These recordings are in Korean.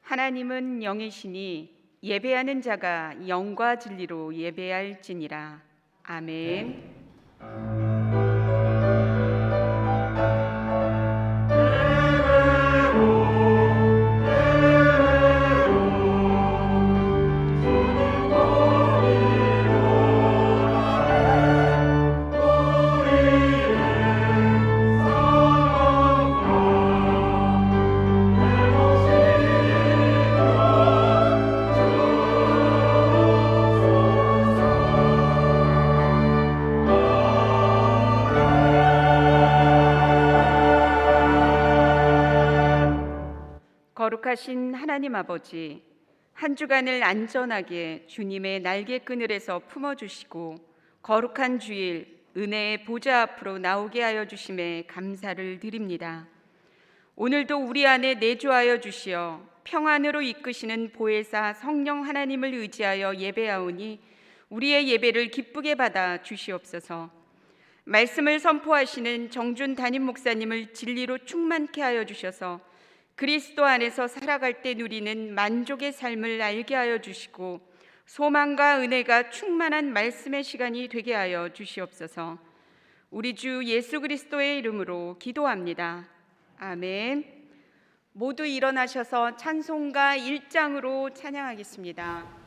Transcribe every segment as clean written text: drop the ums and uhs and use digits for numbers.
하나님은 영이시니 예배하는 자가 영과 진리로 예배할지니라. 아멘. 거룩하신 하나님 아버지, 한 주간을 안전하게 주님의 날개그늘에서 품어주시고 거룩한 주일 은혜의 보좌 앞으로 나오게 하여 주심에 감사를 드립니다. 오늘도 우리 안에 내주하여 주시어 평안으로 이끄시는 보혜사 성령 하나님을 의지하여 예배하오니 우리의 예배를 기쁘게 받아 주시옵소서. 말씀을 선포하시는 정준 담임 목사님을 진리로 충만케 하여 주셔서 그리스도 안에서 살아갈 때 누리는 만족의 삶을 알게 하여 주시고 소망과 은혜가 충만한 말씀의 시간이 되게 하여 주시옵소서. 우리 주 예수 그리스도의 이름으로 기도합니다. 아멘. 모두 일어나셔서 찬송가 1장으로 찬양하겠습니다.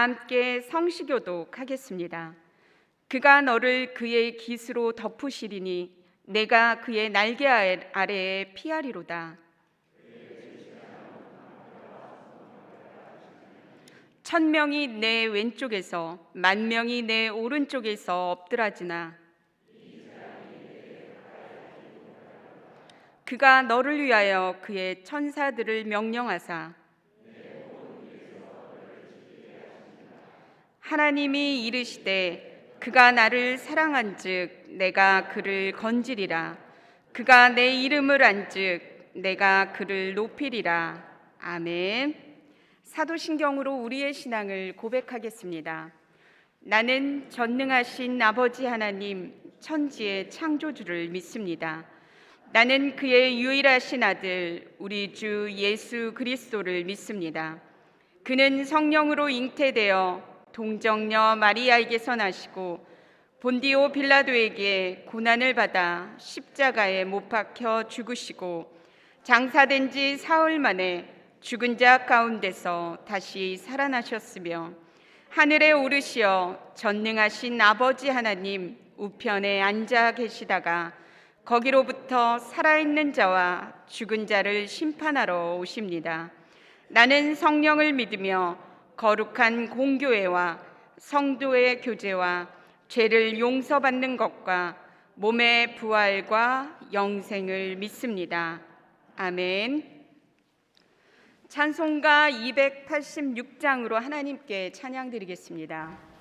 함께 성시교독 하겠습니다. 그가 너를 그의 깃으로 덮으시리니 내가 그의 날개 아래에 피하리로다. 천명이 내 왼쪽에서 만명이 내 오른쪽에서 엎드라지나 그가 너를 위하여 그의 천사들을 명령하사 하나님이 이르시되 그가 나를 사랑한즉 내가 그를 건지리라. 그가 내 이름을 안즉 내가 그를 높이리라. 아멘. 사도신경으로 우리의 신앙을 고백하겠습니다. 나는 전능하신 아버지 하나님 천지의 창조주를 믿습니다. 나는 그의 유일하신 아들 우리 주 예수 그리스도를 믿습니다. 그는 성령으로 잉태되어 동정녀 마리아에게서 나시고 본디오 빌라도에게 고난을 받아 십자가에 못 박혀 죽으시고 장사된 지 사흘 만에 죽은 자 가운데서 다시 살아나셨으며 하늘에 오르시어 전능하신 아버지 하나님 우편에 앉아 계시다가 거기로부터 살아있는 자와 죽은 자를 심판하러 오십니다. 나는 성령을 믿으며 거룩한 공교회와 성도의 교제와 죄를 용서받는 것과 몸의 부활과 영생을 믿습니다. 아멘. 찬송가 286장으로 하나님께 찬양 드리겠습니다.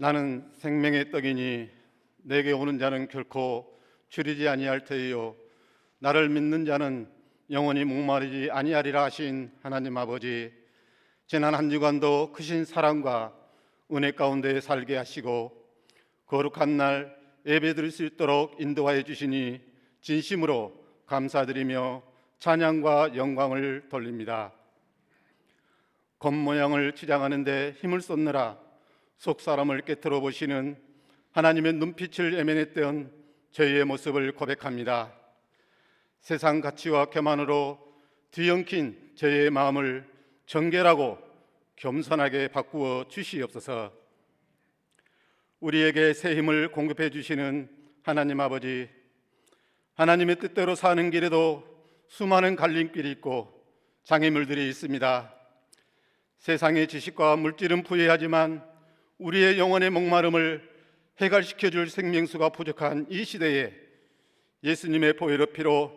나는 생명의 떡이니 내게 오는 자는 결코 줄이지 아니할 터이요 나를 믿는 자는 영원히 목마르지 아니하리라 하신 하나님 아버지, 지난 한 주간도 크신 사랑과 은혜 가운데 살게 하시고 거룩한 날 예배드릴 수 있도록 인도하여 주시니 진심으로 감사드리며 찬양과 영광을 돌립니다. 겉모양을 치장하는데 힘을 쏟느라 속사람을 깨트려 보시는 하나님의 눈빛을 애면했던 저희의 모습을 고백합니다. 세상 가치와 교만으로 뒤엉킨 저희의 마음을 정결하고 겸손하게 바꾸어 주시옵소서. 우리에게 새 힘을 공급해 주시는 하나님 아버지, 하나님의 뜻대로 사는 길에도 수많은 갈림길이 있고 장애물들이 있습니다. 세상의 지식과 물질은 부유하지만 우리의 영혼의 목마름을 해결시켜줄 생명수가 부족한 이 시대에 예수님의 보혈의 피로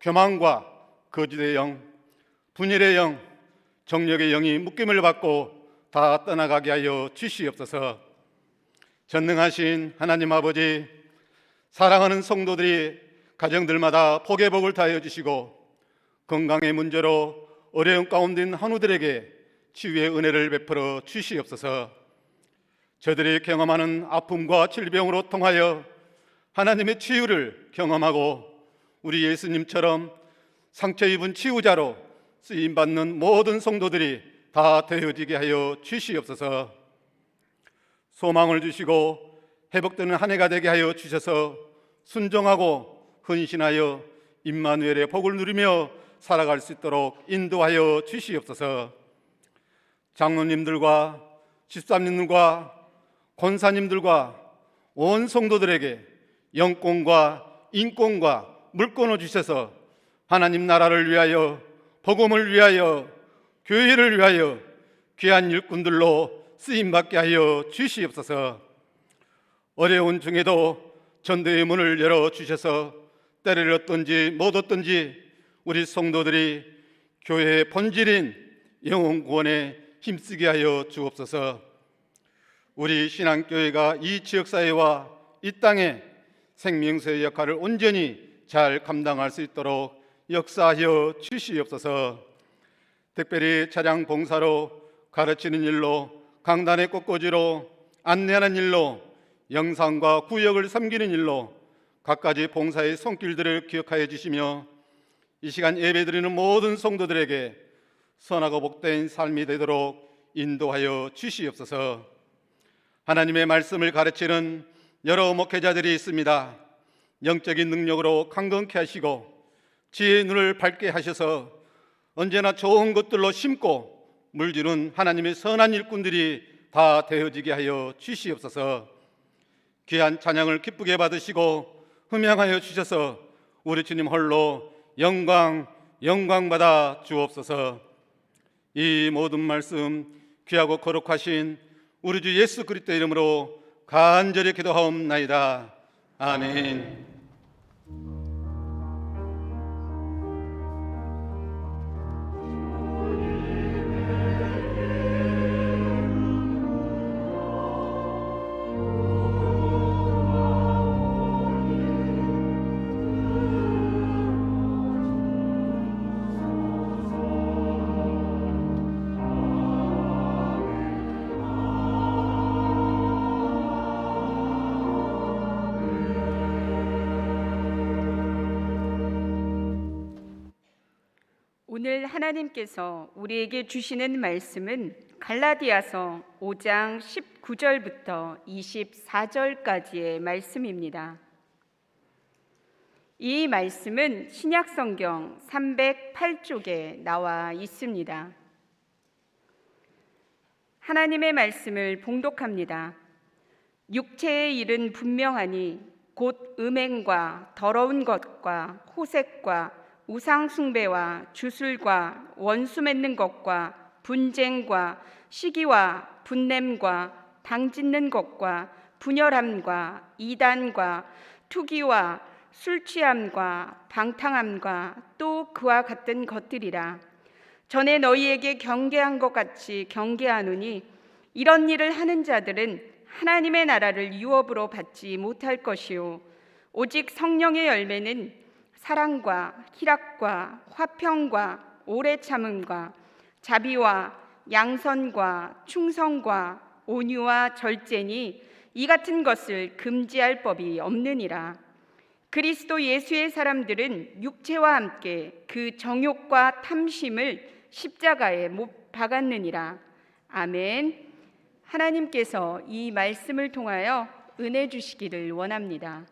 교만과 거짓의 영, 분열의 영, 정력의 영이 묶임을 받고 다 떠나가게 하여 주시옵소서. 전능하신 하나님 아버지, 사랑하는 성도들이 가정들마다 복의 복을 다하여 주시고 건강의 문제로 어려운 가운데 있는 한우들에게 치유의 은혜를 베풀어 주시옵소서. 저들이 경험하는 아픔과 질병으로 통하여 하나님의 치유를 경험하고 우리 예수님처럼 상처 입은 치유자로 쓰임받는 모든 성도들이 다 되어지게 하여 주시옵소서. 소망을 주시고 회복되는 한 해가 되게 하여 주셔서 순종하고 헌신하여 임마누엘의 복을 누리며 살아갈 수 있도록 인도하여 주시옵소서. 장로님들과 집사님들과 권사님들과 온 성도들에게 영권과 인권과 물권을 주셔서 하나님 나라를 위하여, 복음을 위하여, 교회를 위하여 귀한 일꾼들로 쓰임받게 하여 주시옵소서. 어려운 중에도 전도의 문을 열어주셔서 때를 얻든지 못 얻든지 우리 성도들이 교회의 본질인 영혼 구원에 힘쓰게 하여 주옵소서. 우리 신앙교회가 이 지역사회와 이 땅에 생명수의 역할을 온전히 잘 감당할 수 있도록 역사하여 주시옵소서. 특별히 차량 봉사로, 가르치는 일로, 강단의 꽃꽂이로, 안내하는 일로, 영상과 구역을 섬기는 일로 갖가지 봉사의 손길들을 기억하여 주시며 이 시간 예배드리는 모든 성도들에게 선하고 복된 삶이 되도록 인도하여 주시옵소서. 하나님의 말씀을 가르치는 여러 목회자들이 있습니다. 영적인 능력으로 강건케 하시고 지혜의 눈을 밝게 하셔서 언제나 좋은 것들로 심고 물주는 하나님의 선한 일꾼들이 다 되어지게 하여 주시옵소서. 귀한 찬양을 기쁘게 받으시고 흠양하여 주셔서 우리 주님 홀로 영광 받아 주옵소서. 이 모든 말씀 귀하고 거룩하신 우리 주 예수 그리스도 이름으로 간절히 기도하옵나이다. 아멘. 오늘 하나님께서 우리에게 주시는 말씀은 갈라디아서 5장 19절부터 24절까지의 말씀입니다. 이 말씀은 신약성경 308쪽에 나와 있습니다. 하나님의 말씀을 봉독합니다. 육체의 일은 분명하니 곧 음행과 더러운 것과 호색과 우상 숭배와 주술과 원수 맺는 것과 분쟁과 시기와 분냄과 당짓는 것과 분열함과 이단과 투기와 술 취함과 방탕함과 또 그와 같은 것들이라. 전에 너희에게 경계한 것 같이 경계하노니 이런 일을 하는 자들은 하나님의 나라를 유업으로 받지 못할 것이요 오직 성령의 열매는 사랑과 희락과 화평과 오래 참음과 자비와 양선과 충성과 온유와 절제니 이 같은 것을 금지할 법이 없느니라. 그리스도 예수의 사람들은 육체와 함께 그 정욕과 탐심을 십자가에 못 박았느니라. 아멘. 하나님께서 이 말씀을 통하여 은혜 주시기를 원합니다.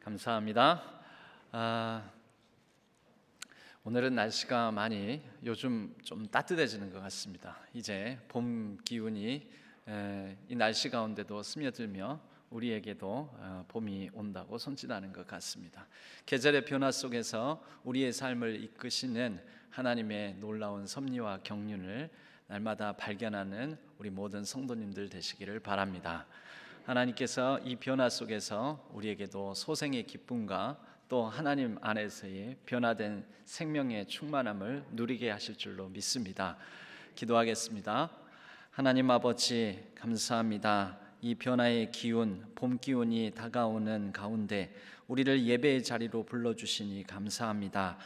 감사합니다. 오늘은 날씨가 많이 요즘 좀 따뜻해지는 것 같습니다. 이제 봄 기운이 이 날씨 가운데도 스며들며 우리에게도 봄이 온다고 손짓하는 것 같습니다. 계절의 변화 속에서 우리의 삶을 이끄시는 하나님의 놀라운 섭리와 경륜을 날마다 발견하는 우리 모든 성도님들 되시기를 바랍니다. 하나님께서 이 변화 속에서 우리에게도 소생의 기쁨과 또 하나님 안에서의 변화된 생명의 충만함을 누리게 하실 줄로 믿습니다. 기도하겠습니다. 하나님 아버지 감사합니다. 이 변화의 기운, 봄 기운이 다가오는 가운데 우리를 예배의 자리로 불러주시니 감사합니다.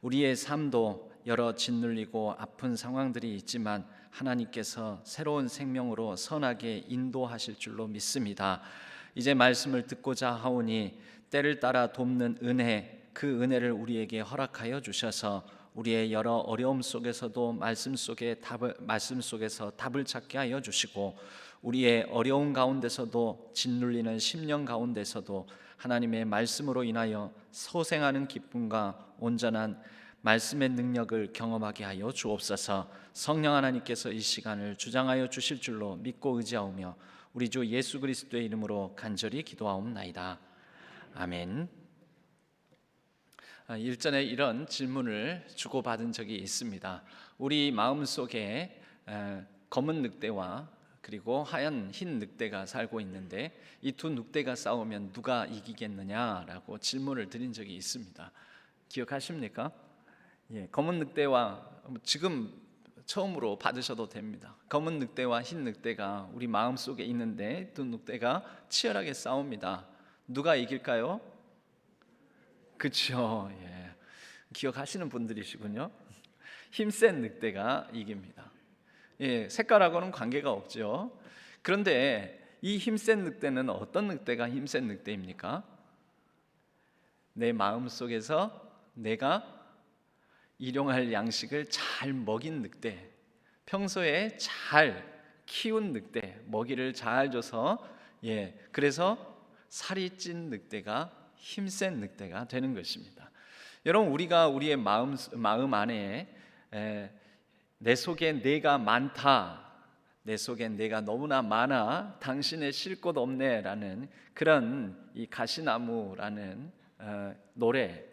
우리의 삶도 여러 짓눌리고 아픈 상황들이 있지만 하나님께서 새로운 생명으로 선하게 인도하실 줄로 믿습니다. 이제 말씀을 듣고자 하오니 때를 따라 돕는 은혜, 그 은혜를 우리에게 허락하여 주셔서 우리의 여러 어려움 속에서도 말씀 속에서 답을 찾게 하여 주시고 우리의 어려운 가운데서도 짓눌리는 심령 가운데서도 하나님의 말씀으로 인하여 소생하는 기쁨과 온전한 말씀의 능력을 경험하게 하여 주옵소서. 성령 하나님께서 이 시간을 주장하여 주실 줄로 믿고 의지하오며 우리 주 예수 그리스도의 이름으로 간절히 기도하옵나이다. 아멘. 일전에 이런 질문을 주고받은 적이 있습니다. 우리 마음속에 검은 늑대와 그리고 하얀 흰 늑대가 살고 있는데 이 두 늑대가 싸우면 누가 이기겠느냐라고 질문을 드린 적이 있습니다. 기억하십니까? 예, 검은 늑대와 지금 처음으로 받으셔도 됩니다. 검은 늑대와 흰 늑대가 우리 마음속에 있는데 두 늑대가 치열하게 싸웁니다. 누가 이길까요? 그렇죠. 예. 기억하시는 분들이시군요. 힘센 늑대가 이깁니다. 예, 색깔하고는 관계가 없죠. 그런데 이 힘센 늑대는 어떤 늑대가 힘센 늑대입니까? 내 마음속에서 내가 일용할 양식을 잘 먹인 늑대, 평소에 잘 키운 늑대, 먹이를 잘 줘서 그래서 살이 찐 늑대가 힘센 늑대가 되는 것입니다. 여러분, 우리가 우리의 마음 안에 내 속에 내가 많다, 내 속엔 내가 너무나 많아, 당신의 쉴 곳 없네라는 그런 이 가시나무라는 노래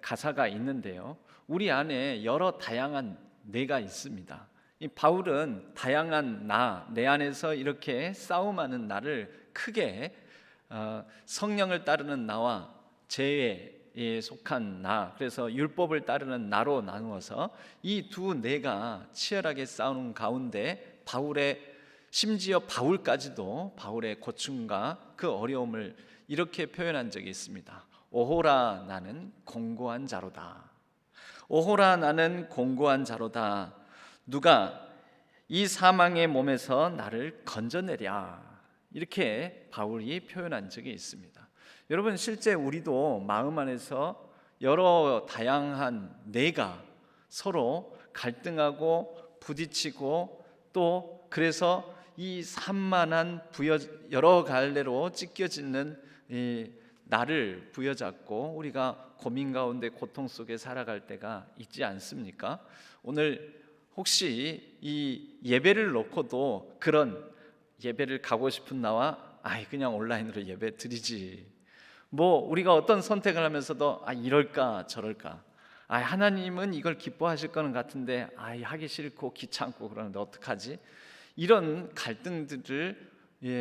가사가 있는데요. 우리 안에 여러 다양한 내가 있습니다. 이 바울은 다양한 내 안에서 이렇게 싸움하는 나를 크게 성령을 따르는 나와 죄에 속한 나, 그래서 율법을 따르는 나로 나누어서 이 두 내가 치열하게 싸우는 가운데 심지어 바울까지도 바울의 고충과 그 어려움을 이렇게 표현한 적이 있습니다. 오호라 나는 공고한 자로다. 오호라 나는 공고한 자로다. 누가 이 사망의 몸에서 나를 건져내랴. 이렇게 바울이 표현한 적이 있습니다. 여러분, 실제 우리도 마음 안에서 여러 다양한 내가 서로 갈등하고 부딪히고 또 그래서 이 산만한 여러 갈래로 찢겨지는 나를 부여잡고 우리가 고민 가운데 고통 속에 살아갈 때가 있지 않습니까? 오늘 혹시 이 예배를 놓고도 그런 예배를 가고 싶은 나와 그냥 온라인으로 예배 드리지, 우리가 어떤 선택을 하면서도 이럴까 저럴까, 하나님은 이걸 기뻐하실 거는 같은데 하기 싫고 귀찮고 그러는데 어떡하지? 이런 갈등들을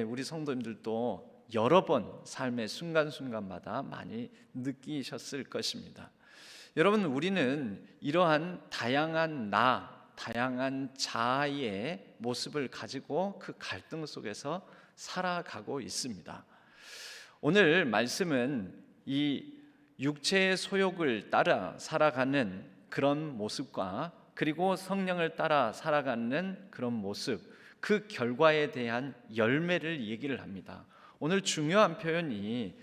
우리 성도님들도 여러 번 삶의 순간순간마다 많이 느끼셨을 것입니다. 여러분, 우리는 이러한 다양한 다양한 자아의 모습을 가지고 그 갈등 속에서 살아가고 있습니다. 오늘 말씀은 이 육체의 소욕을 따라 살아가는 그런 모습과 그리고 성령을 따라 살아가는 그런 모습, 그 결과에 대한 열매를 얘기를 합니다. 오늘 중요한 표현이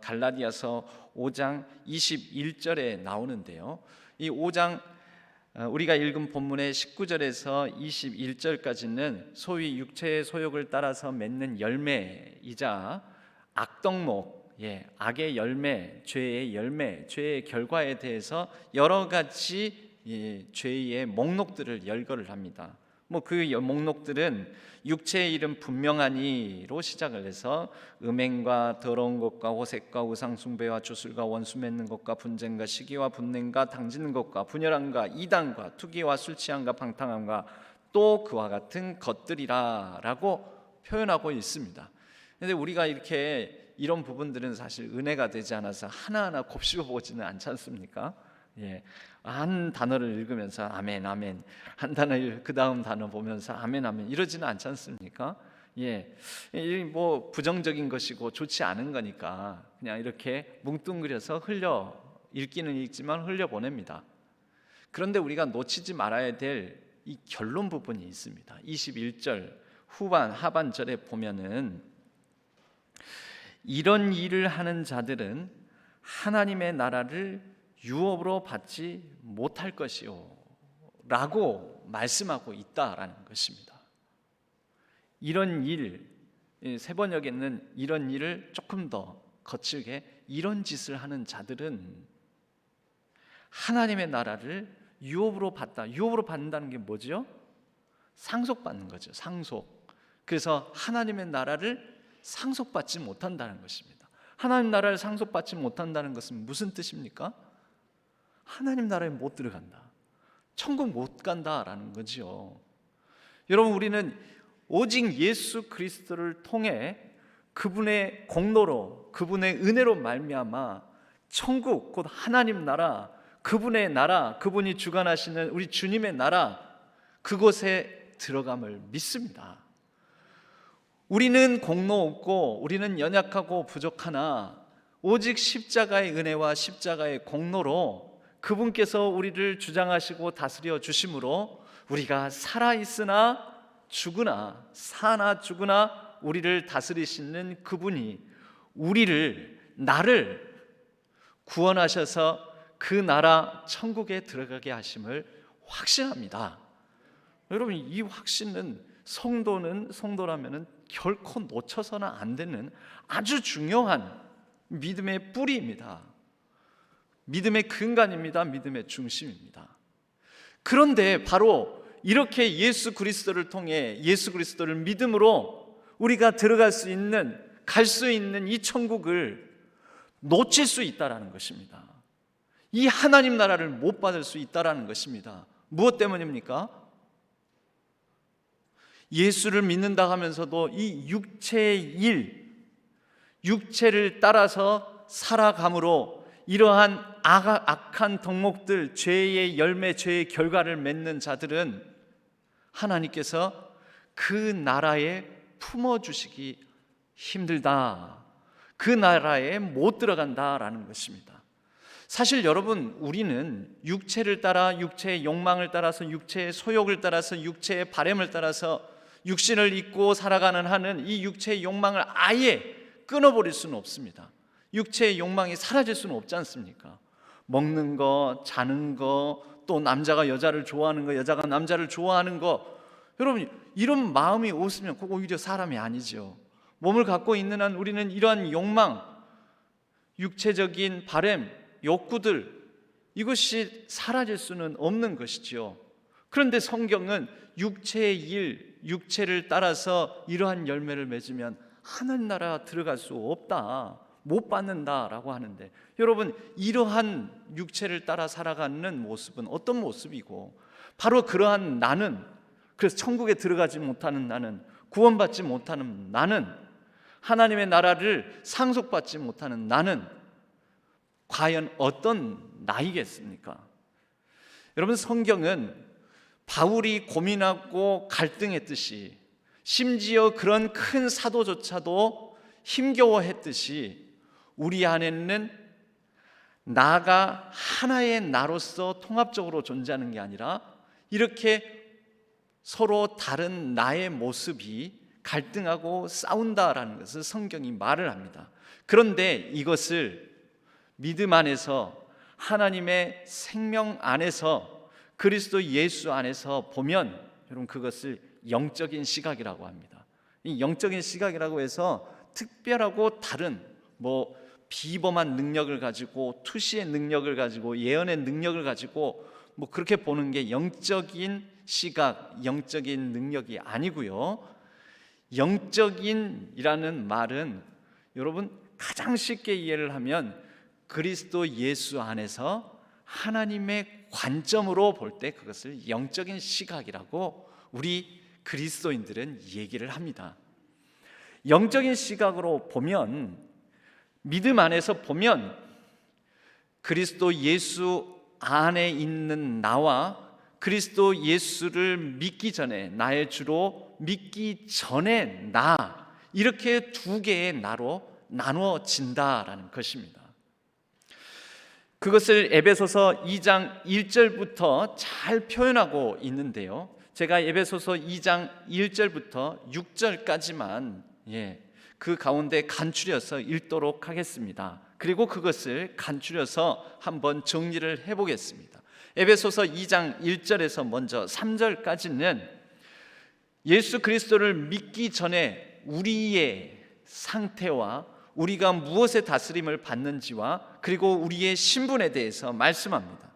갈라디아서 5장 21절에 나오는데요. 이 5장 우리가 읽은 본문의 19절에서 21절까지는 소위 육체의 소욕을 따라서 맺는 열매이자 악덕목, 악의 열매, 죄의 열매, 죄의 결과에 대해서 여러 가지 죄의 목록들을 열거를 합니다. 그 목록들은 육체의 이름 분명하니로 시작을 해서 음행과 더러운 것과 호색과 우상 숭배와 주술과 원수 맺는 것과 분쟁과 시기와 분냉과 당지는 것과 분열함과 이단과 투기와 술 취함과 방탕함과 또 그와 같은 것들이라라고 표현하고 있습니다. 그런데 우리가 이런 부분들은 사실 은혜가 되지 않아서 하나하나 곱씹어 보지는 않지 않습니까? 예, 한 단어를 읽으면서 아멘 아멘, 한 단어 그 다음 단어 보면서 아멘 아멘 이러지는 않지 않습니까? 예, 뭐 부정적인 것이고 좋지 않은 거니까 그냥 이렇게 뭉뚱그려서 흘려 읽기는 읽지만 흘려 보냅니다. 그런데 우리가 놓치지 말아야 될 이 결론 부분이 있습니다. 21절 하반절에 보면은 이런 일을 하는 자들은 하나님의 나라를 유업으로 받지 못할 것이요 라고 말씀하고 있다라는 것입니다. 이런 일, 세번역에는 이런 일을 조금 더 거칠게 이런 짓을 하는 자들은 하나님의 나라를 유업으로 받다. 유업으로 받는다는 게 뭐죠? 상속받는 거죠. 상속. 그래서 하나님의 나라를 상속받지 못한다는 것입니다. 하나님 나라를 상속받지 못한다는 것은 무슨 뜻입니까? 하나님 나라에 못 들어간다. 천국 못 간다라는 거죠. 여러분, 우리는 오직 예수 그리스도를 통해 그분의 공로로, 그분의 은혜로 말미암아 천국, 곧 하나님 나라, 그분의 나라, 그분이 주관하시는 우리 주님의 나라, 그곳에 들어감을 믿습니다. 우리는 공로 없고 우리는 연약하고 부족하나 오직 십자가의 은혜와 십자가의 공로로 그분께서 우리를 주장하시고 다스려 주심으로 우리가 살아있으나 죽으나, 사나 죽으나 우리를 다스리시는 그분이 나를 구원하셔서 그 나라 천국에 들어가게 하심을 확신합니다. 여러분, 이 확신은 성도라면은 결코 놓쳐서는 안 되는 아주 중요한 믿음의 뿌리입니다. 믿음의 근간입니다. 믿음의 중심입니다. 그런데 바로 이렇게 예수 그리스도를 통해 예수 그리스도를 믿음으로 우리가 갈 수 있는 이 천국을 놓칠 수 있다라는 것입니다. 이 하나님 나라를 못 받을 수 있다라는 것입니다. 무엇 때문입니까? 예수를 믿는다 하면서도 이 육체를 따라서 살아감으로 이러한 악한 덕목들, 죄의 열매, 죄의 결과를 맺는 자들은 하나님께서 그 나라에 품어주시기 힘들다, 그 나라에 못 들어간다라는 것입니다. 사실 여러분, 우리는 육체를 따라, 육체의 욕망을 따라서, 육체의 소욕을 따라서, 육체의 바램을 따라서 육신을 입고 살아가는 하는 이 육체의 욕망을 아예 끊어버릴 수는 없습니다. 육체의 욕망이 사라질 수는 없지 않습니까? 먹는 거, 자는 거, 또 남자가 여자를 좋아하는 거, 여자가 남자를 좋아하는 거, 여러분, 이런 마음이 없으면 그거 오히려 사람이 아니죠. 몸을 갖고 있는 한 우리는 이러한 욕망, 육체적인 바램, 욕구들, 이것이 사라질 수는 없는 것이지요. 그런데 성경은 육체의 일, 육체를 따라서 이러한 열매를 맺으면 하나님 나라 들어갈 수 없다, 못 받는다라고 하는데, 여러분, 이러한 육체를 따라 살아가는 모습은 어떤 모습이고, 바로 그러한 나는, 그래서 천국에 들어가지 못하는 나는, 구원받지 못하는 나는, 하나님의 나라를 상속받지 못하는 나는 과연 어떤 나이겠습니까? 여러분, 성경은 바울이 고민하고 갈등했듯이, 심지어 그런 큰 사도조차도 힘겨워했듯이, 우리 안에는 나가 하나의 나로서 통합적으로 존재하는 게 아니라 이렇게 서로 다른 나의 모습이 갈등하고 싸운다라는 것을 성경이 말을 합니다. 그런데 이것을 믿음 안에서, 하나님의 생명 안에서, 그리스도 예수 안에서 보면, 여러분, 그것을 영적인 시각이라고 합니다. 이 영적인 시각이라고 해서 특별하고 다른 비범한 능력을 가지고, 투시의 능력을 가지고, 예언의 능력을 가지고 그렇게 보는 게 영적인 시각, 영적인 능력이 아니고요. 영적인이라는 말은 여러분, 가장 쉽게 이해를 하면 그리스도 예수 안에서 하나님의 관점으로 볼 때 그것을 영적인 시각이라고 우리 그리스도인들은 얘기를 합니다. 영적인 시각으로 보면, 믿음 안에서 보면 그리스도 예수 안에 있는 나와 그리스도 예수를 믿기 전에, 나의 주로 믿기 전에 나, 이렇게 두 개의 나로 나누어진다라는 것입니다. 그것을 에베소서 2장 1절부터 잘 표현하고 있는데요, 제가 에베소서 2장 1절부터 6절까지만 그 가운데 간추려서 읽도록 하겠습니다. 그리고 그것을 간추려서 한번 정리를 해보겠습니다. 에베소서 2장 1절에서 먼저 3절까지는 예수 그리스도를 믿기 전에 우리의 상태와 우리가 무엇의 다스림을 받는지와 그리고 우리의 신분에 대해서 말씀합니다.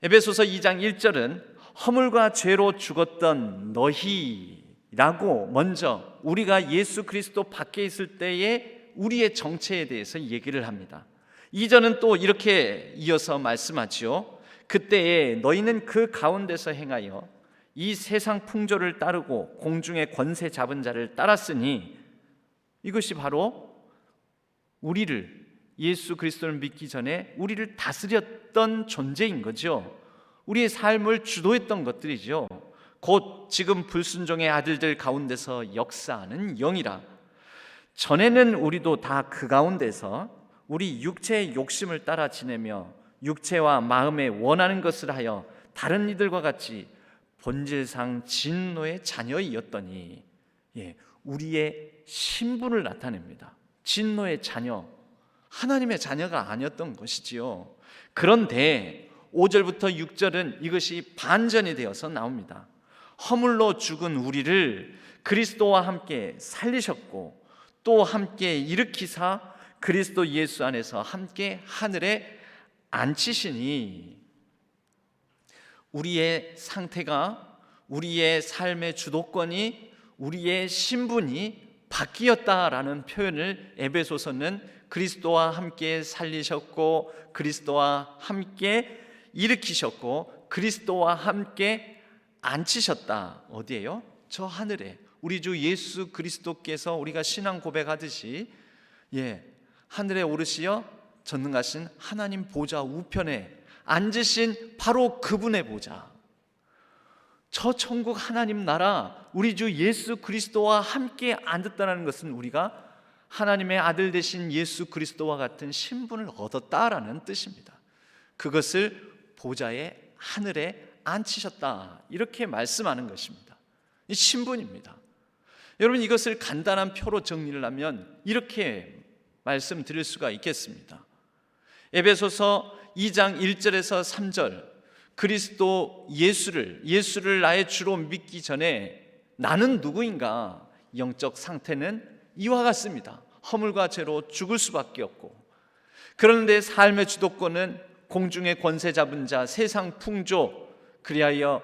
에베소서 2장 1절은 허물과 죄로 죽었던 너희라고 먼저 우리가 예수 그리스도 밖에 있을 때의 우리의 정체에 대해서 얘기를 합니다. 2절은 또 이렇게 이어서 말씀하지요. 그때에 너희는 그 가운데서 행하여 이 세상 풍조를 따르고 공중의 권세 잡은 자를 따랐으니, 이것이 바로 우리를, 예수 그리스도를 믿기 전에 우리를 다스렸던 존재인 거죠. 우리의 삶을 주도했던 것들이죠. 곧 지금 불순종의 아들들 가운데서 역사하는 영이라. 전에는 우리도 다 그 가운데서 우리 육체의 욕심을 따라 지내며 육체와 마음에 원하는 것을 하여 다른 이들과 같이 본질상 진노의 자녀이었더니, 우리의 신분을 나타냅니다. 진노의 자녀, 하나님의 자녀가 아니었던 것이지요. 그런데 5절부터 6절은 이것이 반전이 되어서 나옵니다. 허물로 죽은 우리를 그리스도와 함께 살리셨고 또 함께 일으키사 그리스도 예수 안에서 함께 하늘에 앉히시니, 우리의 상태가, 우리의 삶의 주도권이, 우리의 신분이 바뀌었다라는 표현을 에베소서는 그리스도와 함께 살리셨고 그리스도와 함께 일으키셨고 그리스도와 함께 앉히셨다. 어디에요? 저 하늘에. 우리 주 예수 그리스도께서 우리가 신앙 고백하듯이 하늘에 오르시어 전능하신 하나님 보좌 우편에 앉으신 바로 그분의 보좌, 저 천국 하나님 나라, 우리 주 예수 그리스도와 함께 앉았다는 것은 우리가 하나님의 아들 되신 예수 그리스도와 같은 신분을 얻었다라는 뜻입니다. 그것을 보좌의 하늘에 앉히셨다, 이렇게 말씀하는 것입니다. 이 신분입니다. 여러분, 이것을 간단한 표로 정리를 하면 이렇게 말씀드릴 수가 있겠습니다. 에베소서 2장 1절에서 3절, 그리스도 예수를 나의 주로 믿기 전에 나는 누구인가? 영적 상태는 이와 같습니다. 허물과 죄로 죽을 수밖에 없고, 그런데 삶의 주도권은 공중의 권세 잡은 자, 세상 풍조, 그리하여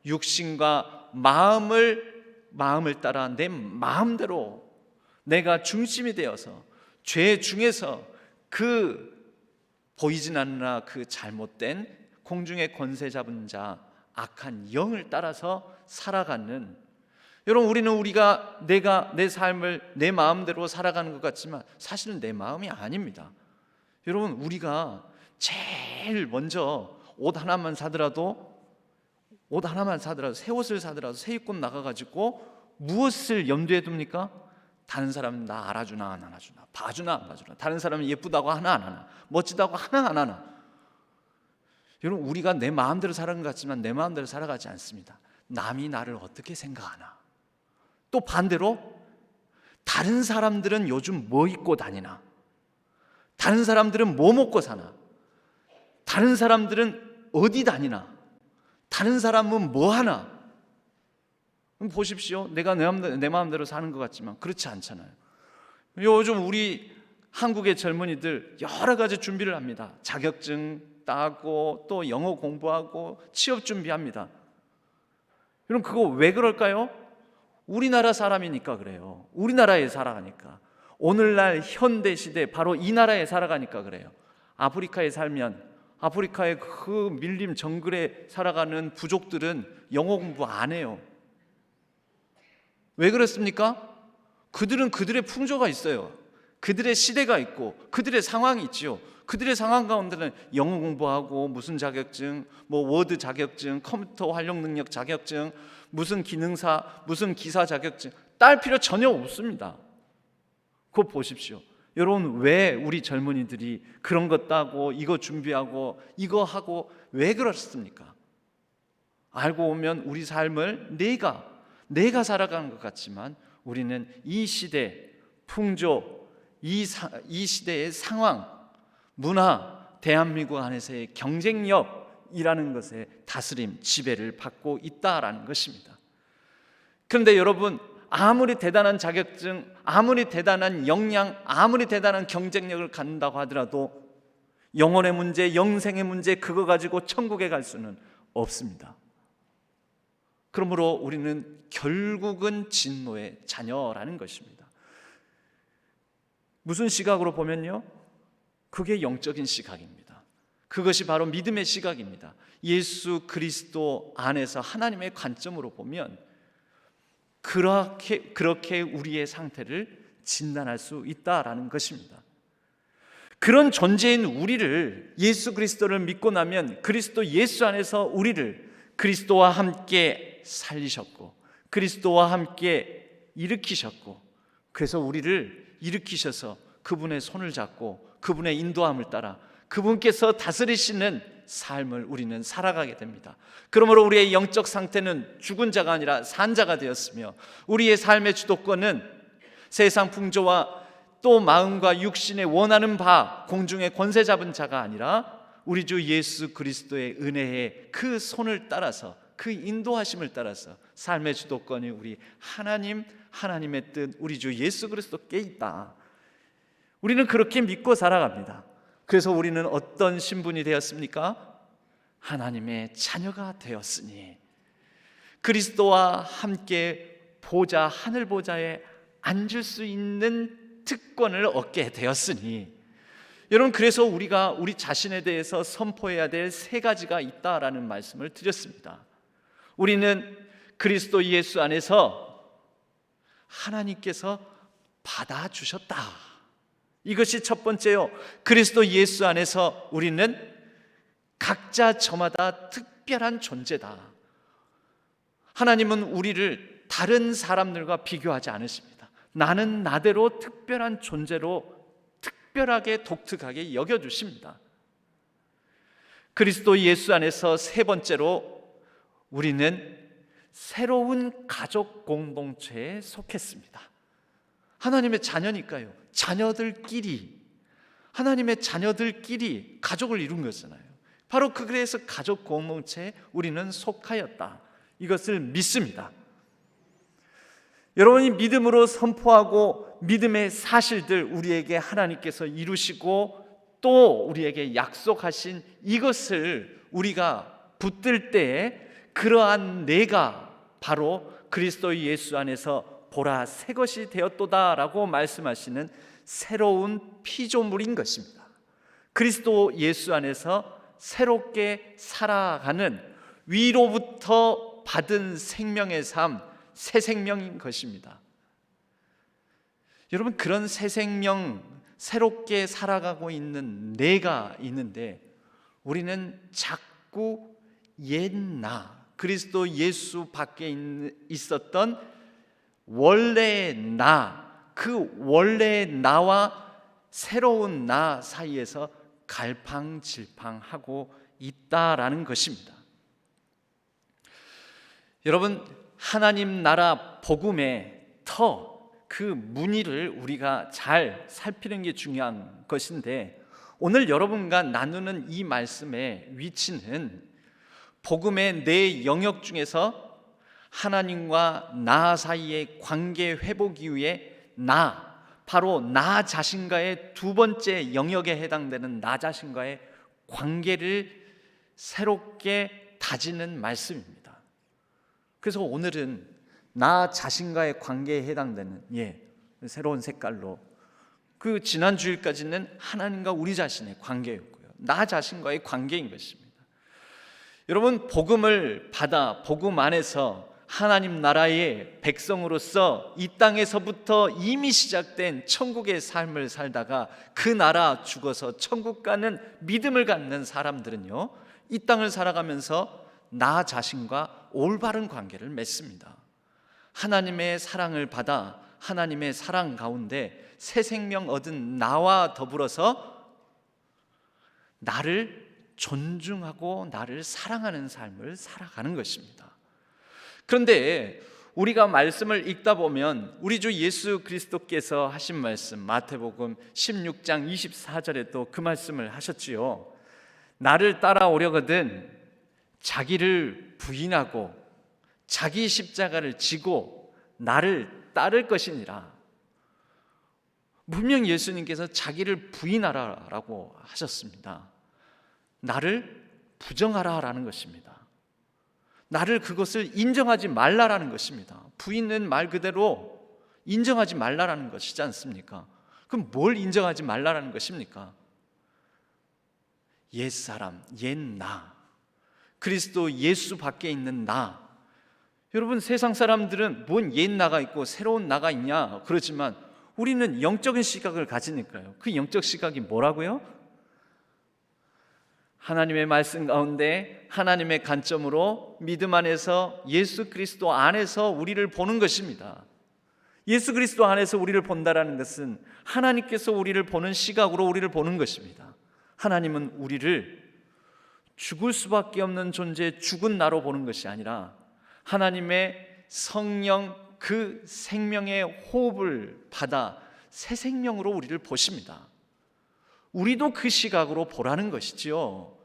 육신과 마음을 따라 내 마음대로 내가 중심이 되어서 죄 중에서 그 보이진 않으나 그 잘못된 공중의 권세 잡은 자, 악한 영을 따라서 살아가는, 여러분, 우리가 내 삶을 내 마음대로 살아가는 것 같지만 사실은 내 마음이 아닙니다. 여러분, 우리가 제일 먼저 옷 하나만 사더라도 새 옷을 사더라도 새 입고 나가가지고 무엇을 염두에 둡니까? 다른 사람은 나 알아주나 안 알아주나, 봐주나 안 봐주나, 다른 사람은 예쁘다고 하나 안 하나, 멋지다고 하나 안 하나. 여러분, 우리가 내 마음대로 살아가는 것 같지만 내 마음대로 살아가지 않습니다. 남이 나를 어떻게 생각하나, 또 반대로 다른 사람들은 요즘 뭐 입고 다니나, 다른 사람들은 뭐 먹고 사나, 다른 사람들은 어디 다니나, 다른 사람은 뭐 하나. 보십시오. 내가 내 마음대로 사는 것 같지만 그렇지 않잖아요. 요즘 우리 한국의 젊은이들 여러 가지 준비를 합니다. 자격증 따고 또 영어 공부하고 취업 준비합니다. 여러분, 그거 왜 그럴까요? 우리나라 사람이니까 그래요. 우리나라에 살아가니까. 오늘날 현대 시대 바로 이 나라에 살아가니까 그래요. 아프리카에 살면 아프리카의 그 밀림 정글에 살아가는 부족들은 영어 공부 안 해요. 왜 그렇습니까? 그들은 그들의 풍조가 있어요. 그들의 시대가 있고 그들의 상황이 있지요. 그들의 상황 가운데는 영어 공부하고 무슨 자격증, 뭐 워드 자격증, 컴퓨터 활용 능력 자격증, 무슨 기능사, 무슨 기사 자격증 딸 필요 전혀 없습니다. 그거 보십시오. 여러분, 왜 우리 젊은이들이 그런 것 따고 이거 준비하고 이거 하고 왜 그렇습니까? 알고 보면 우리 삶을 내가 살아가는 것 같지만 우리는 이 시대 풍조, 이 시대의 상황, 문화, 대한민국 안에서의 경쟁력이라는 것에 다스림, 지배를 받고 있다라는 것입니다. 그런데 여러분, 아무리 대단한 자격증, 아무리 대단한 역량, 아무리 대단한 경쟁력을 갖는다고 하더라도 영혼의 문제, 영생의 문제, 그거 가지고 천국에 갈 수는 없습니다. 그러므로 우리는 결국은 진노의 자녀라는 것입니다. 무슨 시각으로 보면요? 그게 영적인 시각입니다. 그것이 바로 믿음의 시각입니다. 예수 그리스도 안에서 하나님의 관점으로 보면 그렇게 우리의 상태를 진단할 수 있다라는 것입니다. 그런 존재인 우리를, 예수 그리스도를 믿고 나면 그리스도 예수 안에서 우리를 그리스도와 함께 살리셨고 그리스도와 함께 일으키셨고, 그래서 우리를 일으키셔서 그분의 손을 잡고 그분의 인도함을 따라 그분께서 다스리시는 삶을 우리는 살아가게 됩니다. 그러므로 우리의 영적 상태는 죽은 자가 아니라 산 자가 되었으며, 우리의 삶의 주도권은 세상 풍조와 또 마음과 육신의 원하는 바 공중의 권세 잡은 자가 아니라 우리 주 예수 그리스도의 은혜의 그 손을 따라서, 그 인도하심을 따라서 삶의 주도권이 우리 하나님의 뜻, 우리 주 예수 그리스도께 있다. 우리는 그렇게 믿고 살아갑니다. 그래서 우리는 어떤 신분이 되었습니까? 하나님의 자녀가 되었으니 그리스도와 함께 보좌, 하늘 보좌에 앉을 수 있는 특권을 얻게 되었으니, 여러분, 그래서 우리가 우리 자신에 대해서 선포해야 될 세 가지가 있다라는 말씀을 드렸습니다. 우리는 그리스도 예수 안에서 하나님께서 받아주셨다. 이것이 첫 번째요. 그리스도 예수 안에서 우리는 각자 저마다 특별한 존재다. 하나님은 우리를 다른 사람들과 비교하지 않으십니다. 나는 나대로 특별한 존재로 특별하게 독특하게 여겨주십니다. 그리스도 예수 안에서 세 번째로 우리는 새로운 가족 공동체에 속했습니다. 하나님의 자녀니까요. 하나님의 자녀들끼리 가족을 이룬 거잖아요. 바로 그래서 가족 공동체에 우리는 속하였다. 이것을 믿습니다. 여러분이 믿음으로 선포하고 믿음의 사실들 우리에게 하나님께서 이루시고 또 우리에게 약속하신 이것을 우리가 붙들 때에 그러한 내가 바로 그리스도 예수 안에서 보라 새 것이 되었도다라고 말씀하시는 새로운 피조물인 것입니다. 그리스도 예수 안에서 새롭게 살아가는 위로부터 받은 생명의 삶, 새 생명인 것입니다. 여러분, 그런 새 생명, 새롭게 살아가고 있는 내가 있는데 우리는 자꾸 옛 나, 그리스도 예수 밖에 있었던 원래의 나, 그 원래의 나와 새로운 나 사이에서 갈팡질팡하고 있다라는 것입니다. 여러분, 하나님 나라 복음의 그 무늬를 우리가 잘 살피는 게 중요한 것인데, 오늘 여러분과 나누는 이 말씀의 위치는 복음의 네 영역 중에서 하나님과 나 사이의 관계 회복 이후에 바로 나 자신과의 두 번째 영역에 해당되는 나 자신과의 관계를 새롭게 다지는 말씀입니다. 그래서 오늘은 나 자신과의 관계에 해당되는 새로운 색깔로, 그 지난 주일까지는 하나님과 우리 자신의 관계였고요, 나 자신과의 관계인 것입니다. 여러분, 복음을 받아 복음 안에서 하나님 나라의 백성으로서 이 땅에서부터 이미 시작된 천국의 삶을 살다가 그 나라 죽어서 천국 가는 믿음을 갖는 사람들은요, 이 땅을 살아가면서 나 자신과 올바른 관계를 맺습니다. 하나님의 사랑을 받아 하나님의 사랑 가운데 새 생명 얻은 나와 더불어서 나를 존중하고 나를 사랑하는 삶을 살아가는 것입니다. 그런데 우리가 말씀을 읽다 보면 우리 주 예수 그리스도께서 하신 말씀, 마태복음 16장 24절에 또 그 말씀을 하셨지요. 나를 따라오려거든 자기를 부인하고 자기 십자가를 지고 나를 따를 것이니라. 분명 예수님께서 자기를 부인하라라고 하셨습니다. 나를 부정하라라는 것입니다. 나를 그것을 인정하지 말라라는 것입니다. 부인은 말 그대로 인정하지 말라라는 것이지 않습니까? 그럼 뭘 인정하지 말라라는 것입니까? 옛사람, 옛나, 그리스도 예수 밖에 있는 나. 여러분, 세상 사람들은 뭔 옛나가 있고 새로운 나가 있냐 그러지만 우리는 영적인 시각을 가지니까요. 그 영적 시각이 뭐라고요? 하나님의 말씀 가운데 하나님의 관점으로 믿음 안에서 예수 그리스도 안에서 우리를 보는 것입니다. 예수 그리스도 안에서 우리를 본다라는 것은 하나님께서 우리를 보는 시각으로 우리를 보는 것입니다. 하나님은 우리를 죽을 수밖에 없는 존재, 죽은 나로 보는 것이 아니라 하나님의 성령, 그 생명의 호흡을 받아 새 생명으로 우리를 보십니다. 우리도 그 시각으로 보라는 것이지요.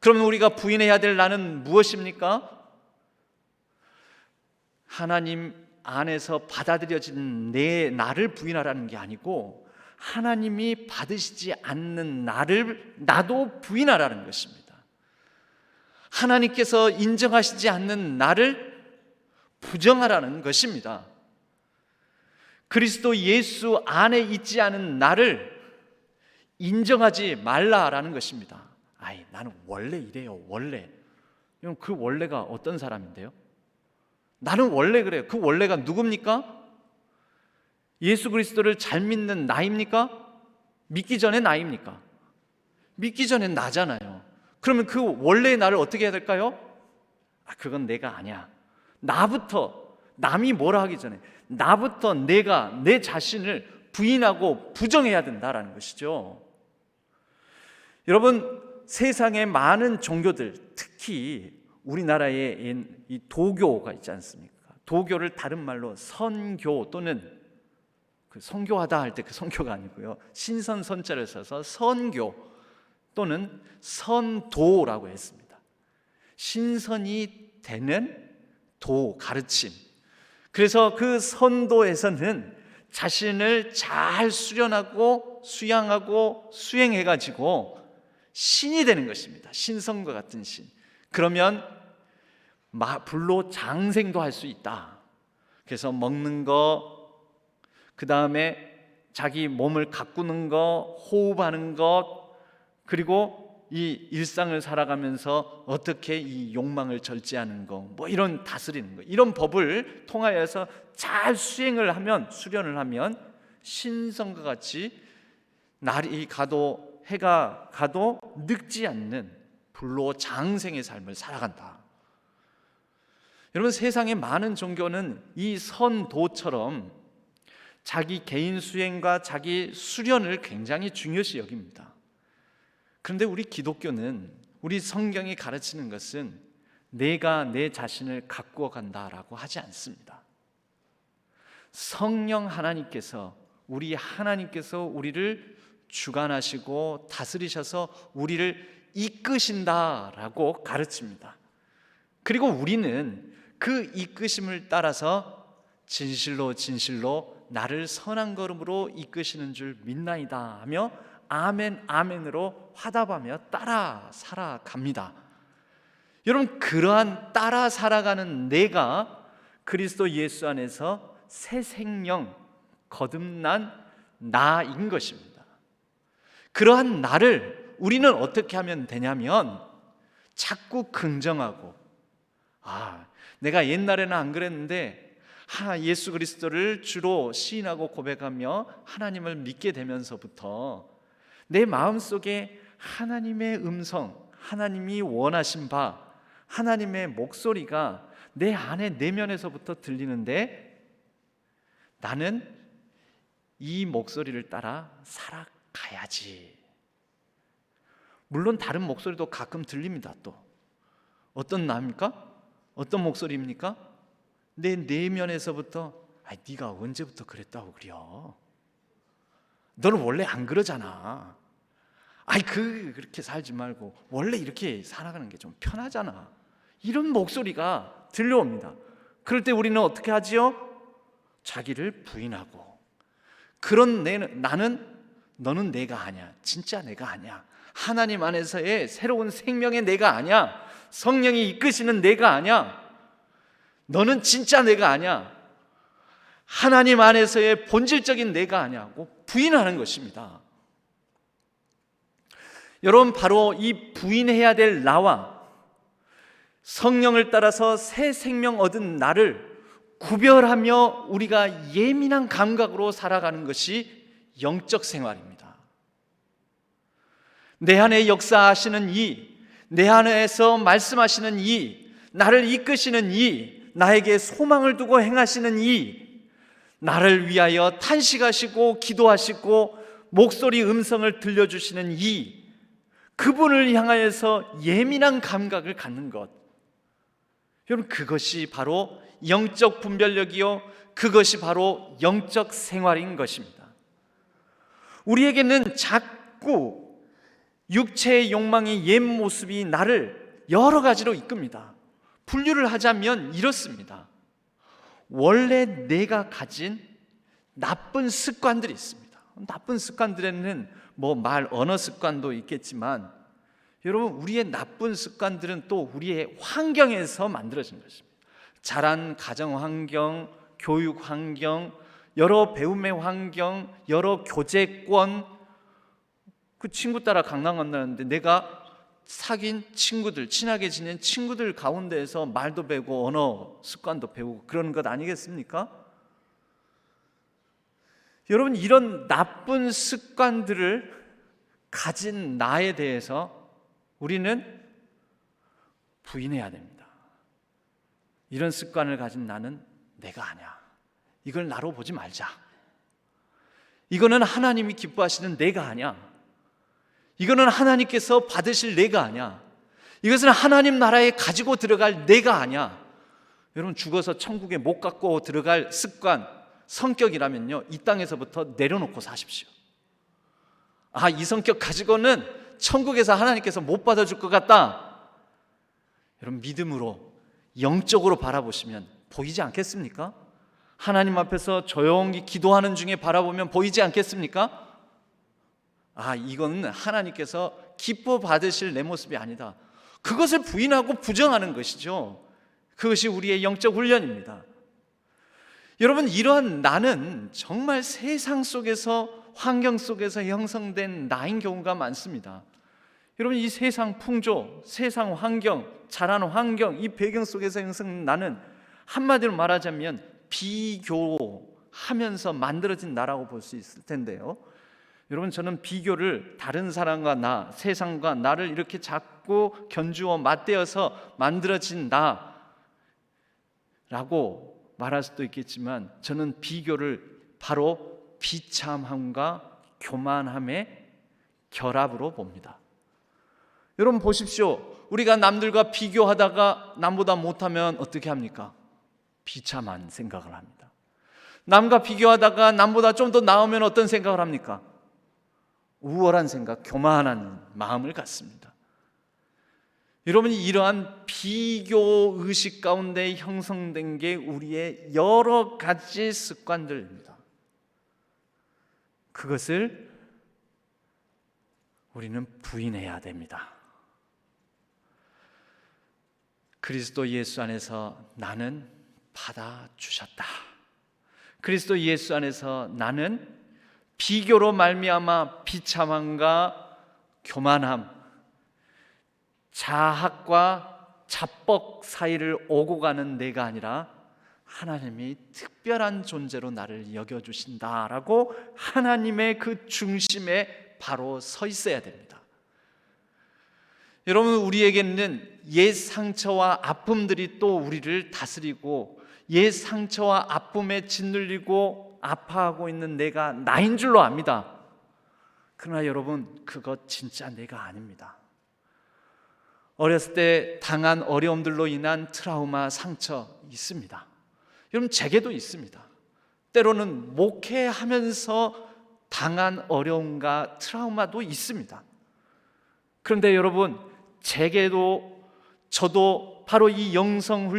그러면 우리가 부인해야 될 나는 무엇입니까? 하나님 안에서 받아들여진 내 나를 부인하라는 게 아니고 하나님이 받으시지 않는 나를 나도 부인하라는 것입니다. 하나님께서 인정하시지 않는 나를 부정하라는 것입니다. 그리스도 예수 안에 있지 않은 나를 인정하지 말라라는 것입니다. 아이, 나는 원래 이래요. 원래. 그럼 그 원래가 어떤 사람인데요? 나는 원래 그래요. 그 원래가 누굽니까? 예수 그리스도를 잘 믿는 나입니까? 믿기 전에 나입니까? 믿기 전에 나잖아요. 그러면 그 원래의 나를 어떻게 해야 될까요? 그건 내가 아니야. 나부터, 남이 뭐라 하기 전에 나부터 내가 내 자신을 부인하고 부정해야 된다라는 것이죠. 여러분, 세상의 많은 종교들, 특히 우리나라에 이 도교가 있지 않습니까? 도교를 다른 말로 선교 또는 그 선교하다 할 때 그 선교가 아니고요, 신선 선자를 써서 선교 또는 선도라고 했습니다. 신선이 되는 도, 가르침. 그래서 그 선도에서는 자신을 잘 수련하고 수양하고 수행해가지고 신이 되는 것입니다. 신성과 같은 신. 그러면 불로 장생도 할 수 있다. 그래서 먹는 거, 그 다음에 자기 몸을 가꾸는 거, 호흡하는 것, 그리고 이 일상을 살아가면서 어떻게 이 욕망을 절제하는 거, 뭐 이런 다스리는 거, 이런 법을 통하여서 잘 수행을 하면, 수련을 하면 신성과 같이 날이 가도 해가 가도 늙지 않는 불로 장생의 삶을 살아간다. 여러분, 세상의 많은 종교는 이 선도처럼 자기 개인 수행과 자기 수련을 굉장히 중요시 여깁니다. 그런데 우리 기독교는, 우리 성경이 가르치는 것은 내가 내 자신을 가꾸어 간다라고 하지 않습니다. 성령 하나님께서, 우리 하나님께서 우리를 주관하시고 다스리셔서 우리를 이끄신다라고 가르칩니다. 그리고 우리는 그 이끄심을 따라서 진실로 진실로 나를 선한 걸음으로 이끄시는 줄 믿나이다 하며 아멘 아멘으로 화답하며 따라 살아갑니다. 여러분, 그러한 따라 살아가는 내가 그리스도 예수 안에서 새 생명 거듭난 나인 것입니다. 그러한 나를 우리는 어떻게 하면 되냐면 자꾸 긍정하고, 내가 옛날에는 안 그랬는데 예수 그리스도를 주로 시인하고 고백하며 하나님을 믿게 되면서부터 내 마음속에 하나님의 음성, 하나님이 원하신 바, 하나님의 목소리가 내 안에 내면에서부터 들리는데 나는 이 목소리를 따라 살아가야지. 물론 다른 목소리도 가끔 들립니다. 또 어떤 나입니까? 어떤 목소리입니까? 내 내면에서부터 네가 언제부터 그랬다고 그래요? 너는 원래 안 그러잖아. 그렇게 살지 말고 원래 이렇게 살아가는 게 좀 편하잖아. 이런 목소리가 들려옵니다. 그럴 때 우리는 어떻게 하지요? 자기를 부인하고 그런 너는 내가 아니야. 진짜 내가 아니야. 하나님 안에서의 새로운 생명의 내가 아니야. 성령이 이끄시는 내가 아니야. 너는 진짜 내가 아니야. 하나님 안에서의 본질적인 내가 아니야고 부인하는 것입니다. 여러분, 바로 이 부인해야 될 나와 성령을 따라서 새 생명 얻은 나를 구별하며 우리가 예민한 감각으로 살아가는 것이 영적 생활입니다. 내 안에 역사하시는 내 안에서 말씀하시는 나를 이끄시는 나에게 소망을 두고 행하시는 나를 위하여 탄식하시고 기도하시고 목소리 음성을 들려주시는 그분을 향하여서 예민한 감각을 갖는 것, 여러분, 그것이 바로 영적 분별력이요, 그것이 바로 영적 생활인 것입니다. 우리에게는 자꾸 육체의 욕망의 옛 모습이 나를 여러 가지로 이끕니다. 분류를 하자면 이렇습니다. 원래 내가 가진 나쁜 습관들이 있습니다. 나쁜 습관들에는 언어 습관도 있겠지만, 여러분, 우리의 나쁜 습관들은 또 우리의 환경에서 만들어진 것입니다. 자란 가정 환경, 교육 환경, 여러 배움의 환경, 여러 교제권, 그 친구 따라 강남 간다는데 내가 사귄 친구들, 친하게 지낸 친구들 가운데에서 말도 배우고 언어 습관도 배우고 그러는 것 아니겠습니까? 여러분, 이런 나쁜 습관들을 가진 나에 대해서 우리는 부인해야 됩니다. 이런 습관을 가진 나는 내가 아니야. 이걸 나로 보지 말자. 이거는 하나님이 기뻐하시는 내가 아니야. 이거는 하나님께서 받으실 내가 아니야. 이것은 하나님 나라에 가지고 들어갈 내가 아니야. 여러분, 죽어서 천국에 못 갖고 들어갈 습관, 성격이라면요, 이 땅에서부터 내려놓고 사십시오. 이 성격 가지고는 천국에서 하나님께서 못 받아줄 것 같다. 여러분, 믿음으로 영적으로 바라보시면 보이지 않겠습니까? 하나님 앞에서 조용히 기도하는 중에 바라보면 보이지 않겠습니까? 이건 하나님께서 기뻐 받으실 내 모습이 아니다. 그것을 부인하고 부정하는 것이죠. 그것이 우리의 영적 훈련입니다. 여러분, 이러한 나는 정말 세상 속에서, 환경 속에서 형성된 나인 경우가 많습니다. 여러분, 이 세상 풍조, 세상 환경, 자라는 환경, 이 배경 속에서 형성된 나는 한마디로 말하자면 비교하면서 만들어진 나라고 볼 수 있을 텐데요. 여러분, 저는 비교를 다른 사람과 나, 세상과 나를 이렇게 자꾸 견주어 맞대어서 만들어진 나라고 말할 수도 있겠지만, 저는 비교를 바로 비참함과 교만함의 결합으로 봅니다. 여러분 보십시오. 우리가 남들과 비교하다가 남보다 못하면 어떻게 합니까? 비참한 생각을 합니다. 남과 비교하다가 남보다 좀 더 나으면 어떤 생각을 합니까? 우월한 생각, 교만한 마음을 갖습니다. 여러분이 이러한 비교 의식 가운데 형성된 게 우리의 여러 가지 습관들입니다. 그것을 우리는 부인해야 됩니다. 그리스도 예수 안에서 나는 받아주셨다. 그리스도 예수 안에서 나는 비교로 말미암아 비참함과 교만함, 자학과 자뻑 사이를 오고 가는 내가 아니라 하나님이 특별한 존재로 나를 여겨주신다라고 하나님의 그 중심에 바로 서 있어야 됩니다. 여러분, 우리에게는 옛 상처와 아픔들이 또 우리를 다스리고 옛 상처와 아픔에 짓눌리고 아파하고 있는 내가 나인 줄로 압니다. 그러나 여러분, 그거 진짜 내가 아닙니다. 어렸을 때 당한 어려움들로 인한 트라우마, 상처 있습니다. 여러분, 제게도 있습니다. 때로는 목회하면서 당한 어려움과 트라우마도 있습니다. 그런데 여러분, 제게도 저도 바로 이 영성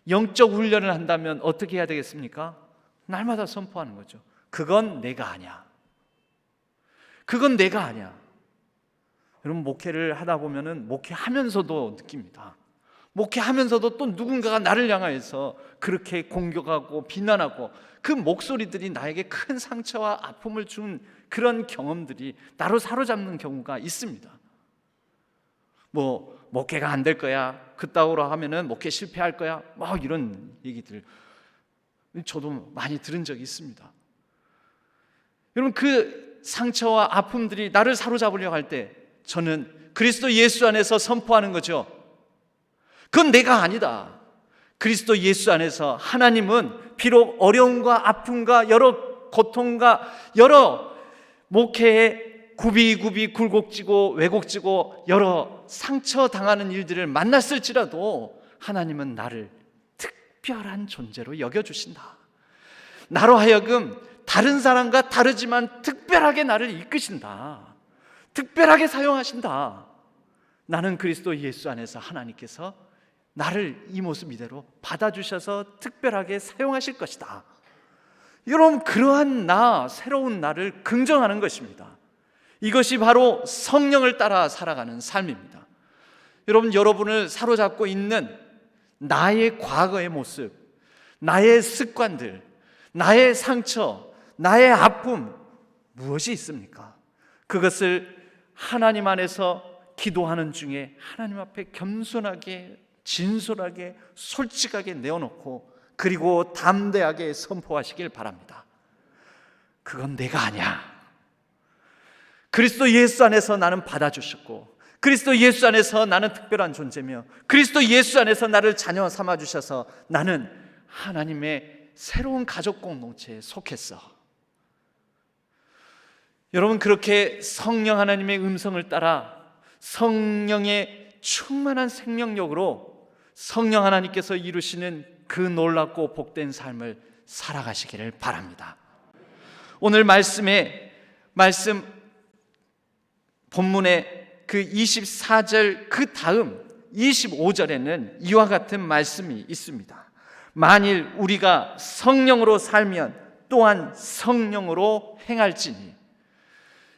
영적 훈련을 한다면 어떻게 해야 되겠습니까? 날마다 선포하는 거죠. 그건 내가 아니야. 그건 내가 아니야. 여러분, 목회를 하다 보면은 목회하면서도 느낍니다. 목회하면서도 또 누군가가 나를 향하여서 그렇게 공격하고 비난하고 그 목소리들이 나에게 큰 상처와 아픔을 준 그런 경험들이 나로 사로잡는 경우가 있습니다. 뭐 목회가 안 될 거야, 그따구로 하면은 목회 실패할 거야, 막 이런 얘기들 저도 많이 들은 적이 있습니다. 여러분, 그 상처와 아픔들이 나를 사로잡으려고 할 때 저는 그리스도 예수 안에서 선포하는 거죠. 그건 내가 아니다. 그리스도 예수 안에서 하나님은 비록 어려움과 아픔과 여러 고통과 여러 목회에 굽이굽이 굴곡지고 왜곡지고 여러 상처당하는 일들을 만났을지라도 하나님은 나를 특별한 존재로 여겨주신다. 나로 하여금 다른 사람과 다르지만 특별하게 나를 이끄신다. 특별하게 사용하신다. 나는 그리스도 예수 안에서 하나님께서 나를 이 모습 이대로 받아주셔서 특별하게 사용하실 것이다. 여러분, 그러한 새로운 나를 긍정하는 것입니다. 이것이 바로 성령을 따라 살아가는 삶입니다. 여러분, 여러분을 사로잡고 있는 나의 과거의 모습, 나의 습관들, 나의 상처, 나의 아픔, 무엇이 있습니까? 그것을 하나님 안에서 기도하는 중에 하나님 앞에 겸손하게, 진솔하게, 솔직하게 내어놓고 그리고 담대하게 선포하시길 바랍니다. 그건 내가 아니야. 그리스도 예수 안에서 나는 받아주셨고 그리스도 예수 안에서 나는 특별한 존재며 그리스도 예수 안에서 나를 자녀 삼아주셔서 나는 하나님의 새로운 가족 공동체에 속했어. 여러분, 그렇게 성령 하나님의 음성을 따라 성령의 충만한 생명력으로 성령 하나님께서 이루시는 그 놀랍고 복된 삶을 살아가시기를 바랍니다. 오늘 말씀 본문의 그 24절 그 다음 25절에는 이와 같은 말씀이 있습니다. 만일 우리가 성령으로 살면 또한 성령으로 행할지니.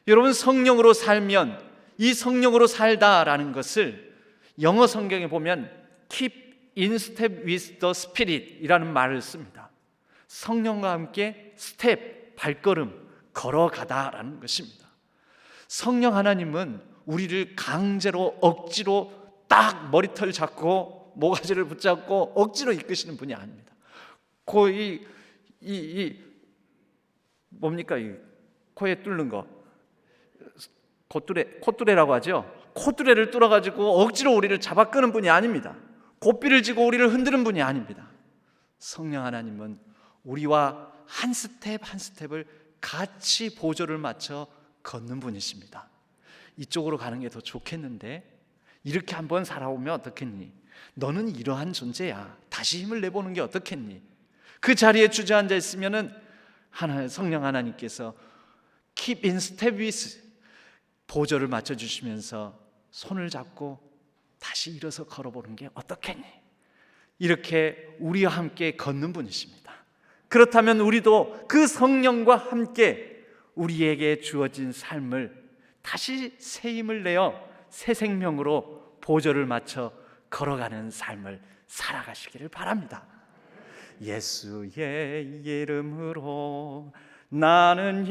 여러분, 성령으로 살면, 이 성령으로 살다라는 것을 영어 성경에 보면 keep in step with the spirit 이라는 말을 씁니다. 성령과 함께 스텝, 발걸음, 걸어가다라는 것입니다. 성령 하나님은 우리를 강제로 억지로 딱 머리털 잡고 모가지를 붙잡고 억지로 이끄시는 분이 아닙니다. 뭡니까? 이 코에 뚫는 거, 콧뚜레라고 하죠. 콧뚜레를 뚫어가지고 억지로 우리를 잡아 끄는 분이 아닙니다. 고삐를 쥐고 우리를 흔드는 분이 아닙니다. 성령 하나님은 우리와 한 스텝 한 스텝을 같이 보조를 맞춰 걷는 분이십니다. 이쪽으로 가는 게 더 좋겠는데 이렇게 한번 살아오면 어떻겠니? 너는 이러한 존재야. 다시 힘을 내보는 게 어떻겠니? 그 자리에 주저앉아 있으면은 성령 하나님께서 keep in step with 보조를 맞춰주시면서 손을 잡고 다시 일어서 걸어보는 게 어떻겠니? 이렇게 우리와 함께 걷는 분이십니다. 그렇다면 우리도 그 성령과 함께 우리에게 주어진 삶을 다시 새 힘을 내어 새 생명으로 보조를 맞춰 걸어가는 삶을 살아가시기를 바랍니다. 예수의 이름으로 나는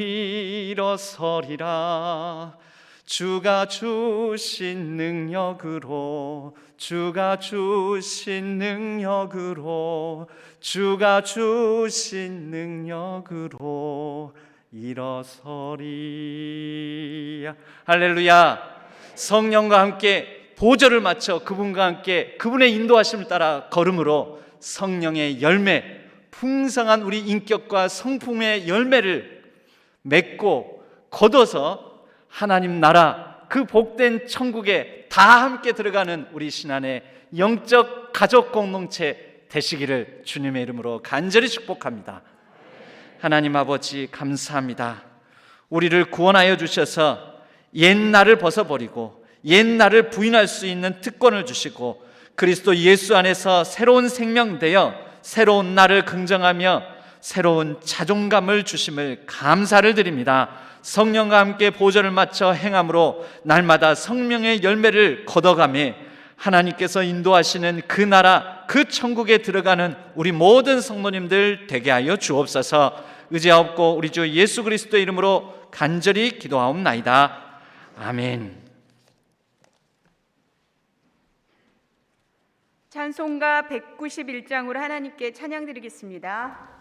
일어서리라. 주가 주신 능력으로, 주가 주신 능력으로, 주가 주신 능력으로 일어서리. 할렐루야. 성령과 함께 보좌를 맞춰 그분과 함께 그분의 인도하심을 따라 걸음으로 성령의 열매, 풍성한 우리 인격과 성품의 열매를 맺고 거둬서 하나님 나라, 그 복된 천국에 다 함께 들어가는 우리 신안의 영적 가족 공동체 되시기를 주님의 이름으로 간절히 축복합니다. 하나님 아버지 감사합니다. 우리를 구원하여 주셔서 옛날을 벗어버리고 옛날을 부인할 수 있는 특권을 주시고 그리스도 예수 안에서 새로운 생명 되어 새로운 날을 긍정하며 새로운 자존감을 주심을 감사를 드립니다. 성령과 함께 보좌를 맞춰 행함으로 날마다 성령의 열매를 거둬가며 하나님께서 인도하시는 그 나라, 그 천국에 들어가는 우리 모든 성도님들 되게 하여 주옵소서. 의지하옵고 우리 주 예수 그리스도의 이름으로 간절히 기도하옵나이다. 아멘. 찬송가 191장으로 하나님께 찬양 드리겠습니다.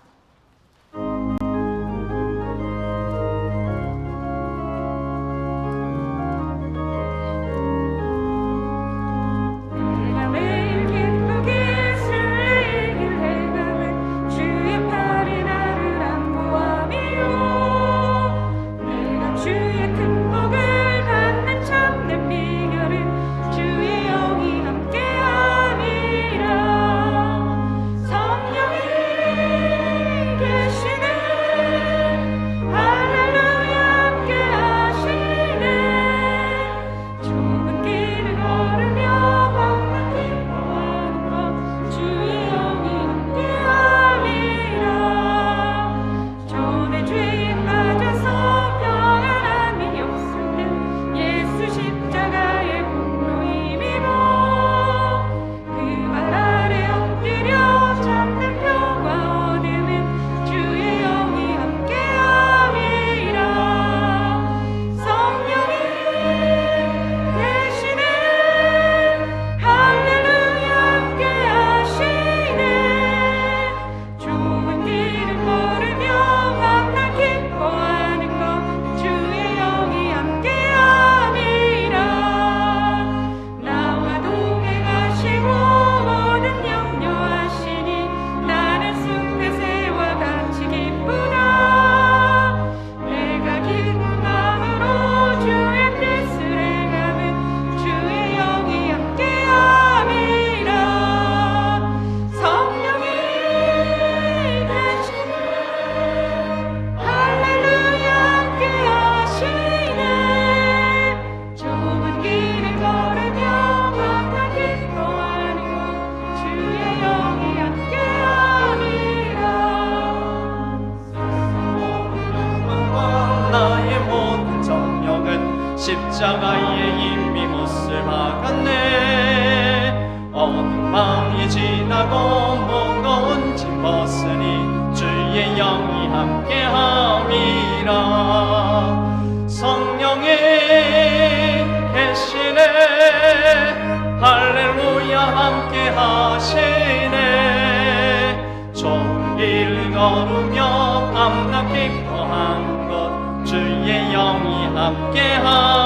십자가에 이미 못을 박았네. 어두운 밤이 지나고 무거운 짐 벗으니 주의 영이 함께함이라. 성령이 계시네. 할렐루야 함께하시네. 좋은 길 걸으며 밤낮 기뻐하는 것 주의 영이 함께함이라.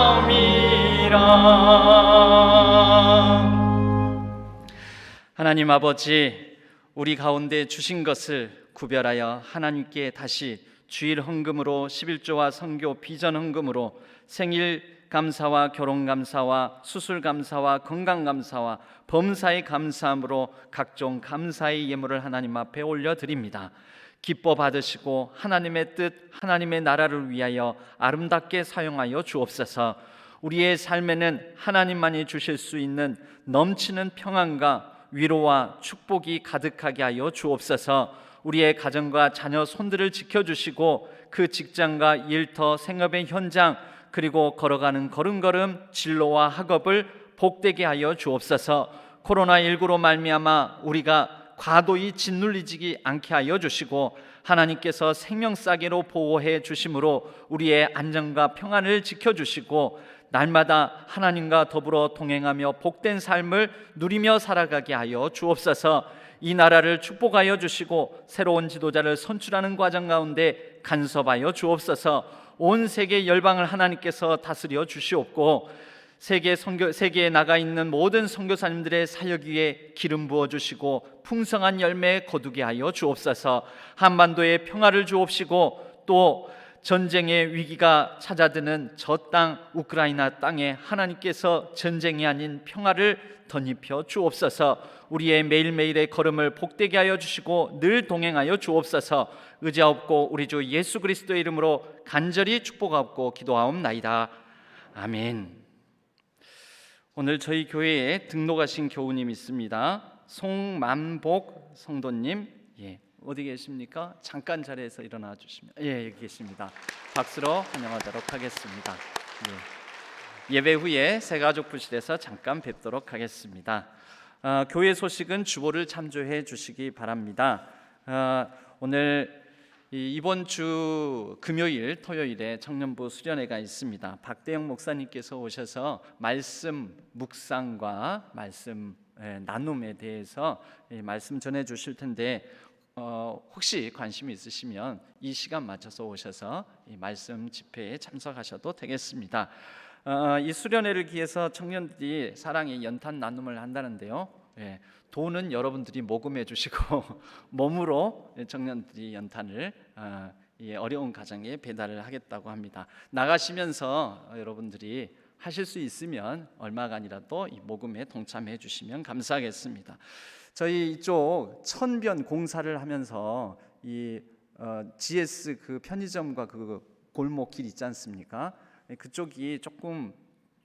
하나님 아버지, 우리 가운데 주신 것을 구별하여 하나님께 다시 주일 헌금으로 11조와 선교 비전 헌금으로 생일 감사와 결혼 감사와 수술 감사와 건강 감사와 범사의 감사함으로 각종 감사의 예물을 하나님 앞에 올려드립니다. 기뻐 받으시고 하나님의 뜻, 하나님의 나라를 위하여 아름답게 사용하여 주옵소서. 우리의 삶에는 하나님만이 주실 수 있는 넘치는 평안과 위로와 축복이 가득하게 하여 주옵소서. 우리의 가정과 자녀 손들을 지켜주시고 그 직장과 일터, 생업의 현장, 그리고 걸어가는 걸음걸음 진로와 학업을 복되게 하여 주옵소서. 코로나19로 말미암아 우리가 과도히 짓눌리지 않게 하여 주시고 하나님께서 생명싸개로 보호해 주심으로 우리의 안전과 평안을 지켜주시고 날마다 하나님과 더불어 동행하며 복된 삶을 누리며 살아가게 하여 주옵소서. 이 나라를 축복하여 주시고 새로운 지도자를 선출하는 과정 가운데 간섭하여 주옵소서. 온 세계 열방을 하나님께서 다스려 주시옵고 세계에 나가 있는 모든 선교사님들의 사역 위에 기름 부어 주시고 풍성한 열매 거두게 하여 주옵소서. 한반도에 평화를 주옵시고 또 전쟁의 위기가 찾아드는 저 땅 우크라이나 땅에 하나님께서 전쟁이 아닌 평화를 덧입혀 주옵소서. 우리의 매일매일의 걸음을 복되게 하여 주시고 늘 동행하여 주옵소서. 의지하옵고 우리 주 예수 그리스도의 이름으로 간절히 축복하옵고 기도하옵나이다. 아멘. 오늘 저희 교회에 등록하신 교우님 있습니다. 송만복 성도님, 어디 계십니까? 잠깐 자리에서 일어나 주시면, 여기 계십니다. 박수로 환영하도록 하겠습니다. 예배 후에 새가족 부실에서 잠깐 뵙도록 하겠습니다. 교회 소식은 주보를 참조해 주시기 바랍니다. 오늘 이번 주 금요일, 토요일에 청년부 수련회가 있습니다. 박대영 목사님께서 오셔서 말씀 묵상과 말씀 나눔에 대해서 말씀 전해 주실 텐데 혹시 관심이 있으시면 이 시간 맞춰서 오셔서 이 말씀 집회에 참석하셔도 되겠습니다. 이 수련회를 기해서 청년들이 사랑의 연탄 나눔을 한다는데요. 돈은 여러분들이 모금해 주시고 몸으로 청년들이 연탄을 이 어려운 가정에 배달을 하겠다고 합니다. 나가시면서 여러분들이 하실 수 있으면 얼마간이라도 이 모금에 동참해 주시면 감사하겠습니다. 저희 이쪽 천변 공사를 하면서 이 GS 그 편의점과 그 골목길 있지 않습니까? 그쪽이 조금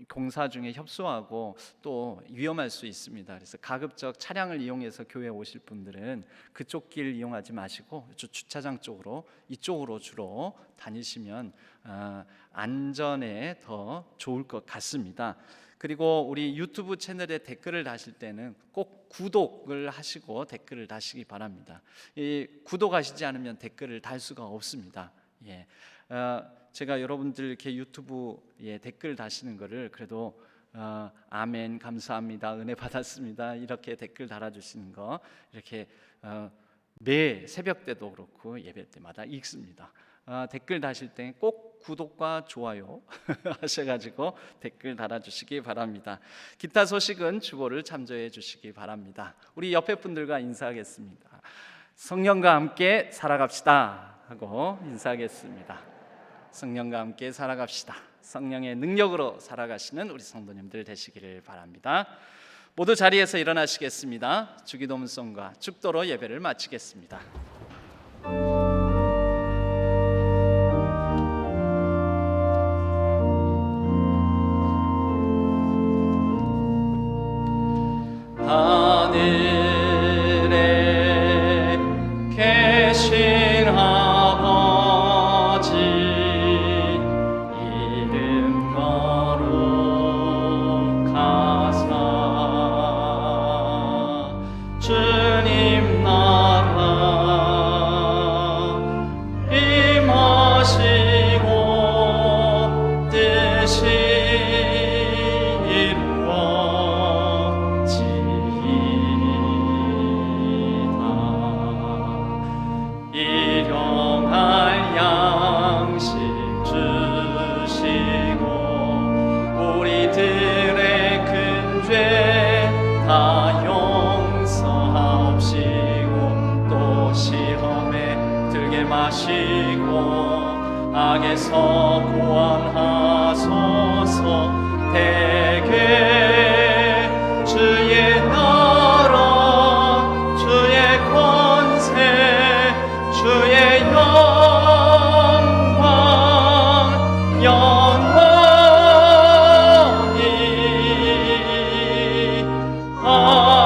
공사 중에 협소하고 또 위험할 수 있습니다. 그래서 가급적 차량을 이용해서 교회에 오실 분들은 그쪽 길 이용하지 마시고 주차장 쪽으로 이쪽으로 주로 다니시면 안전에 더 좋을 것 같습니다. 그리고 우리 유튜브 채널에 댓글을 다실 때는 꼭 구독을 하시고 댓글을 다시기 바랍니다. 구독하시지 않으면 댓글을 달 수가 없습니다. 제가 여러분들 이렇게 유튜브에 댓글 다시는 거를 그래도 아멘 감사합니다 은혜 받았습니다 이렇게 댓글 달아주시는 거 이렇게 매 새벽 때도 그렇고 예배 때마다 읽습니다. 댓글 다실 때 꼭 구독과 좋아요 하셔가지고 댓글 달아주시기 바랍니다. 기타 소식은 주보를 참조해 주시기 바랍니다. 우리 옆에 분들과 인사하겠습니다. 성령과 함께 살아갑시다 하고 인사하겠습니다. 성령과 함께 살아갑시다. 성령의 능력으로 살아가시는 우리 성도님들 되시기를 바랍니다. 모두 자리에서 일어나시겠습니다. 주기도문송과 축도로 예배를 마치겠습니다. 하늘에 계신 아버지 이름 거룩하사 주님 나라 임하시고 뜻이 일용할 양식 주시고 우리들의 큰 죄 다 용서하옵시고 또 시험에 들게 마시고 악에서 구원하소서. 대개 주의 나라 주의 권세 주의 영광 영원히 아멘.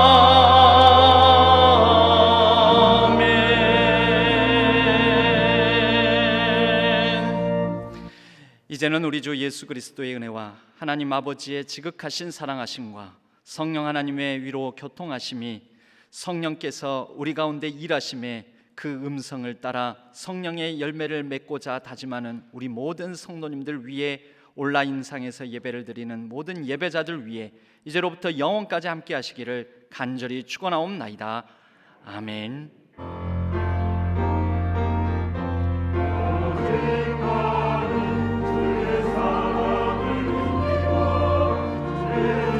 이제는 우리 주 예수 그리스도의 은혜와 하나님 아버지의 지극하신 사랑하심과 성령 하나님의 위로 교통하심이 성령께서 우리 가운데 일하심에 그 음성을 따라 성령의 열매를 맺고자 다짐하는 우리 모든 성도님들 위에 온라인상에서 예배를 드리는 모든 예배자들 위해 이제로부터 영원까지 함께 하시기를 간절히 축원하옵나이다. 아멘. 주의 사랑을 느끼고 주의